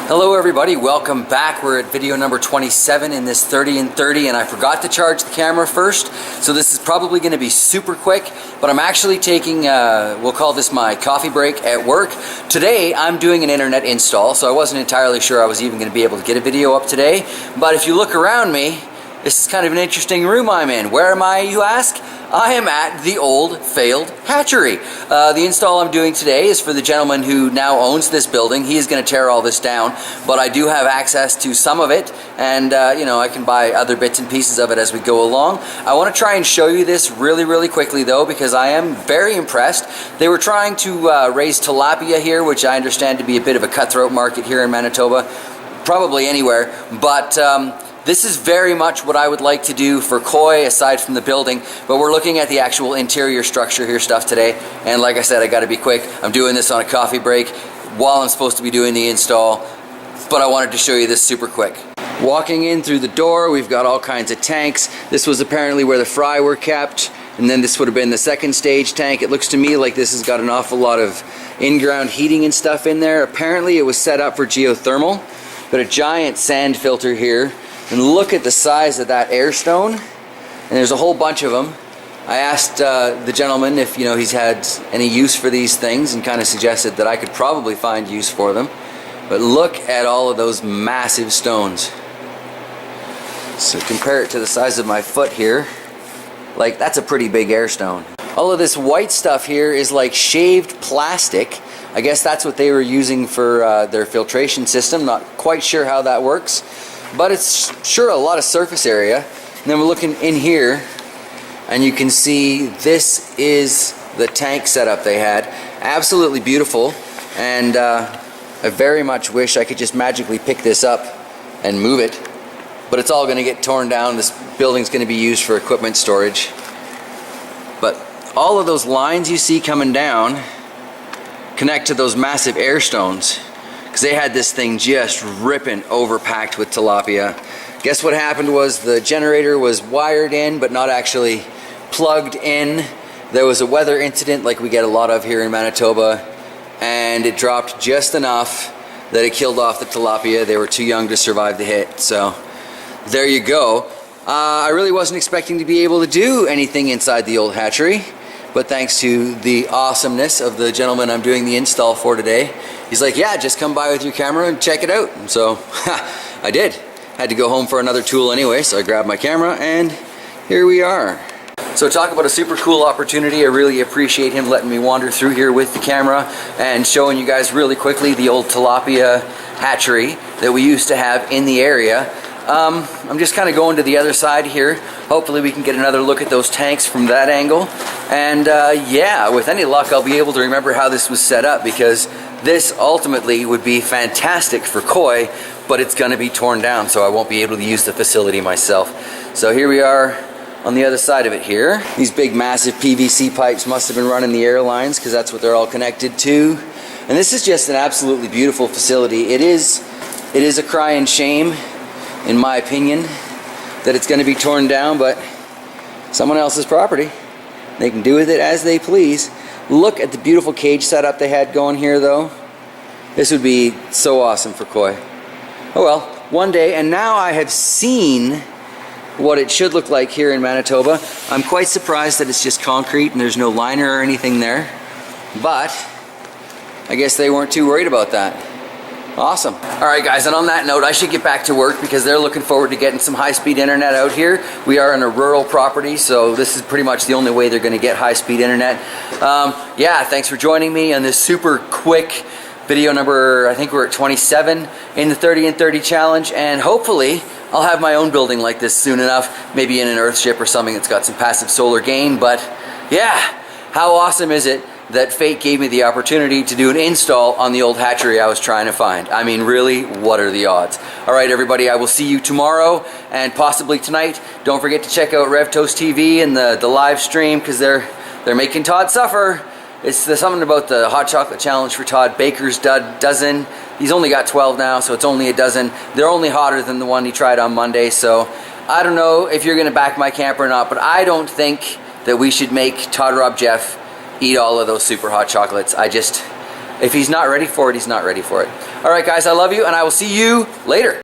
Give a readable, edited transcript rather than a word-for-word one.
Hello everybody, welcome back. We're at video number 27 in this 30 and 30, and I forgot to charge the camera first, so this is probably going to be super quick, but I'm actually taking, we'll call this my coffee break at work. Today I'm doing an internet install, so I wasn't entirely sure I was even going to be able to get a video up today, but if you look around me, this is kind of an interesting room I'm in. Where am I, you ask? I am at the Old Failed Hatchery. The install I'm doing today is for the gentleman who now owns this building. He is going to tear all this down, but I do have access to some of it, and you know, I can buy other bits and pieces of it as we go along. I want to try and show you this really quickly though, because I am very impressed. They were trying to raise tilapia here, which I understand to be a bit of a cutthroat market here in Manitoba, probably anywhere, but this is very much what I would like to do for koi, aside from the building, but we're looking at the actual interior structure here stuff today, and like I said, I gotta be quick. I'm doing this on a coffee break while I'm supposed to be doing the install, but I wanted to show you this super quick. Walking in through the door, we've got all kinds of tanks. This was apparently where the fry were kept, and then this would have been the second stage tank. It looks to me like this has got an awful lot of in-ground heating and stuff in there. Apparently it was set up for geothermal, but a giant sand filter here. And look at the size of that air stone, and there's a whole bunch of them. I asked the gentleman if he's had any use for these things, and kind of suggested that I could probably find use for them. But look at all of those massive stones. So compare it to the size of my foot here. Like, that's a pretty big air stone. All of this white stuff here is like shaved plastic. I guess that's what they were using for their filtration system. Not quite sure how that works, but it's sure a lot of surface area. And then we're looking in here, and you can see this is the tank setup they had. Absolutely beautiful, and I very much wish I could just magically pick this up and move it, but it's all going to get torn down. This building's going to be used for equipment storage. But all of those lines you see coming down connect to those massive air stones, because they had this thing just ripping overpacked with tilapia. Guess what happened was the generator was wired in but not actually plugged in. There was a weather incident like we get a lot of here in Manitoba, and it dropped just enough that it killed off the tilapia. They were too young to survive the hit, so there you go. I really wasn't expecting to be able to do anything inside the old hatchery, but thanks to the awesomeness of the gentleman I'm doing the install for today, he's like, yeah, just come by with your camera and check it out. And so I did. Had to go home for another tool anyway, so I grabbed my camera, and here we are. So talk about a super cool opportunity. I really appreciate him letting me wander through here with the camera and showing you guys really quickly the Old Tilapia Hatchery that we used to have in the area. I'm just kind of going to the other side here. Hopefully we can get another look at those tanks from that angle. And yeah, with any luck I'll be able to remember how this was set up, because this ultimately would be fantastic for koi, but it's going to be torn down, so I won't be able to use the facility myself. So here we are on the other side of it here. These big massive PVC pipes must have been running the air lines, because that's what they're all connected to. And this is just an absolutely beautiful facility. It is a crying shame, in my opinion, that it's going to be torn down, but someone else's property. They can do with it as they please. Look at the beautiful cage setup they had going here though. This would be so awesome for koi. Oh well, one day. And now I have seen what it should look like here in Manitoba. I'm quite surprised that it's just concrete and there's no liner or anything there, but I guess they weren't too worried about that. Awesome. Alright guys, and on that note, I should get back to work because they're looking forward to getting some high-speed internet out here. We are in a rural property, so this is pretty much the only way they're going to get high-speed internet. Yeah, thanks for joining me on this super quick video number, I think we're at 27 in the 30 and 30 challenge, and hopefully I'll have my own building like this soon enough, maybe in an earthship or something that's got some passive solar gain. But yeah, how awesome is it that fate gave me the opportunity to do an install on the old hatchery I was trying to find. I mean, really, what are the odds? All right, everybody, I will see you tomorrow and possibly tonight. Don't forget to check out RevToast TV and the live stream, because they're making Todd suffer. There's something about the hot chocolate challenge for Todd. Baker's dozen. He's only got 12 now, so it's only a dozen. They're only hotter than the one he tried on Monday, so I don't know if you're going to back my camp or not, but I don't think that we should make Todd Rob Jeff eat all of those super hot chocolates. If he's not ready for it, he's not ready for it. All right, guys, I love you, and I will see you later.